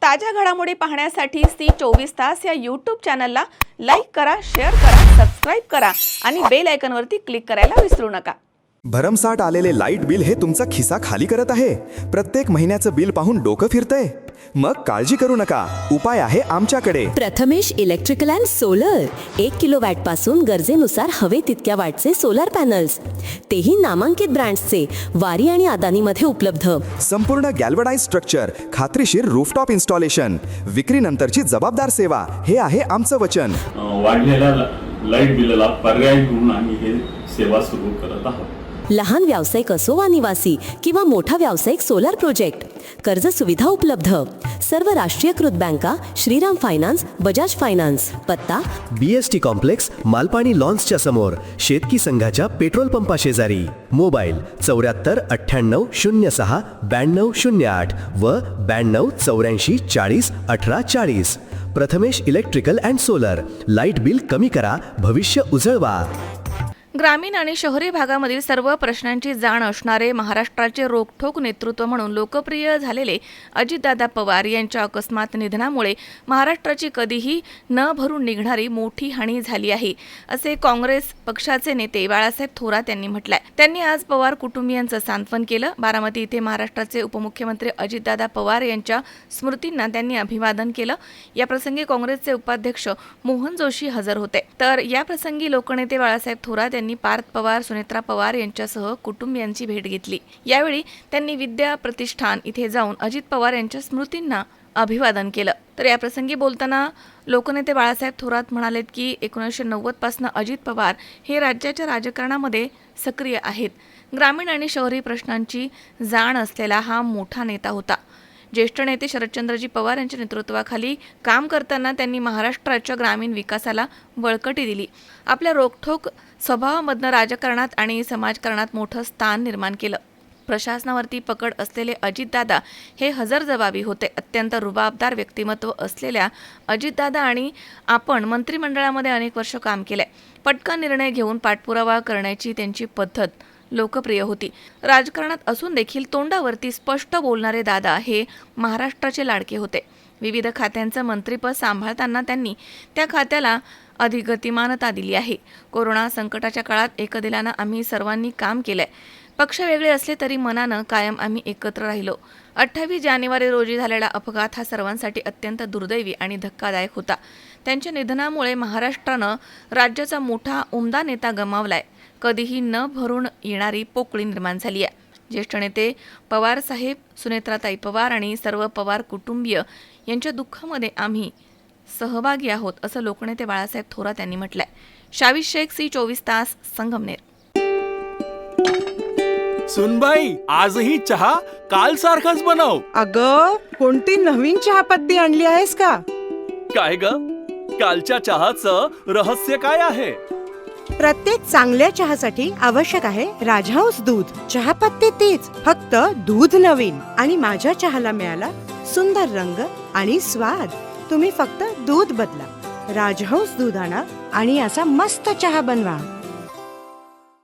ताज्या घडामोडी पाहण्यासाठी सी24 या यूट्यूब चॅनलला लाईक करा, शेअर करा, सबस्क्राईब करा आणि बेल आयकॉनवरती क्लिक करायला विसरू नका. भरमसाठ आलेले लाईट बिल हे तुमचा खिसा खाली करत आहे. प्रत्येक महिन्याचं बिल पाहून डोकं फिरतंय? मग काळजी करू नका, उपाय आहे आमच्याकडे. Prathamesh electrical and solar 1 kilowatt पासून गरजेनुसार हवे तितक्या वॅटचे सोलर पॅनल्स, तेही नामांकित ब्रँड्सचे, वारी आणि अदानीमध्ये उपलब्ध. संपूर्ण गॅल्वनाइज स्ट्रक्चर, खात्रीशीर रूफटॉप इन्स्टॉलेशन, विक्रीनंतरची जबाबदार सेवा, हे आहे आमचं वचन. वाढलेल्या लाईट बिलाला पर्याय म्हणून आम्ही हे सेवा सुरू करत आहोत. लहान व्यावसायिक असो वा निवासी किंवा मोठा व्यावसायिक सोलर प्रोजेक्ट, कर्ज सुविधा उपलब्ध. सर्व राष्ट्रीयकृत बँका, श्रीराम फायनान्स, बजाज फायनान्स. पत्ता BST कॉम्प्लेक्स, मालपाणी लॉन्सच्या समोर, शेतकी संघाच्या पेट्रोल पंपा शेजारी. मोबाईल 74 98 06 92 08 व 92 84 40 18 40. Prathamesh electrical and solar. Light bill कमी करा, भविष्य उजळवा. ग्रामीण आणि शहरी भागामधील सर्व प्रश्नांची जाण असणारे, महाराष्ट्राचे रोखठोक नेतृत्व म्हणून लोकप्रिय झालेले अजितदादा पवार यांच्या अकस्मात निधनामुळे महाराष्ट्राची कधीही न भरून निघणारी मोठी हानी झाली आहे, असे काँग्रेस पक्षाचे नेते बाळासाहेब थोरात यांनी म्हटलंय. त्यांनी आज पवार कुटुंबियांचं सांत्वन केलं. बारामती इथे महाराष्ट्राचे उपमुख्यमंत्री अजितदादा पवार यांच्या स्मृतींना त्यांनी अभिवादन केलं. याप्रसंगी काँग्रेसचे उपाध्यक्ष मोहन जोशी हजर होते. तर याप्रसंगी लोकनेते बाळासाहेब थोरात यांनी पार्थ पवार, सुनेत्रा पवार यांच्यासह कुटुंबियांची भेट घेतली. यावेळी त्यांनी विद्या प्रतिष्ठान इथे जाऊन अजित पवार यांच्या स्मृतींना अभिवादन केलं. तर याप्रसंगी बोलताना लोकनेते बाळासाहेब थोरात म्हणालेत की 1990 पासून अजित पवार हे राज्याच्या राजकारणामध्ये सक्रिय आहेत. ग्रामीण आणि शहरी प्रश्नांची जाण असलेला हा मोठा नेता होता. ज्येष्ठ नेते शरदचंद्रजी पवार यांच्या नेतृत्वाखाली काम करताना त्यांनी महाराष्ट्राच्या ग्रामीण विकासाला बळकटी दिली. आपल्या रोखठोक स्वभावामधनं राजकारणात आणि समाजकारणात मोठं स्थान निर्माण केलं. प्रशासनावरती पकड असलेले अजितदादा हे हजरजबाबी होते. अत्यंत रुबाबदार व्यक्तिमत्व असलेल्या अजितदादा आणि आपण मंत्रिमंडळामध्ये अनेक वर्ष काम केले. पटकन निर्णय घेऊन पाठपुरावा करण्याची त्यांची पद्धत लोकप्रिय होती. राजकारणात असून देखील तोंडावरती स्पष्ट बोलणारे दादा हे महाराष्ट्राचे लाडके होते. विविध खात्यांचं मंत्रिपद सांभाळताना त्यांनी त्या खात्याला अधिक गतिमानता दिली आहे. कोरोना संकटाच्या काळात एकदिलानं आम्ही सर्वांनी काम केलंय. पक्ष वेगळे असले तरी मनानं कायम आम्ही एकत्र राहिलो. 28 जानेवारी रोजी झालेला अपघात हा सर्वांसाठी अत्यंत दुर्दैवी आणि धक्कादायक होता. त्यांच्या निधनामुळे महाराष्ट्रानं राज्याचा मोठा उमदा नेता गमावलाय. कधीही न भरून येणारी पोकळी निर्माण झाली आहे. ज्येष्ठ नेते पवार साहेब, सुनेत्राताई पवार आणि सर्व पवार कुटुंबीय यांच्या दुःखामध्ये आम्ही सहभागी आहोत, असं लोकनेते बाळासाहेब थोरात यांनी म्हटलंय. शावीज शेख, सी24 संगमनेर. सुनबाई, आजही चहा काल सारखाच बनव. अगं, कोणती नवीन चहापत्ती आणली आहेस का? काय ग, कालच्या चहाचं रहस्य काय आहे? प्रत्येक चांगल्या चहासाठी आवश्यक आहे राजहंस दूध. चहापत्ती तीच, फक्त दूध नवीन. आणि माझ्या चहाला मिळाला सुंदर रंग आणि स्वाद. तुम्ही फक्त दूध बदला, राजहंस दूध आणा आणि असा मस्त चहा बनवा.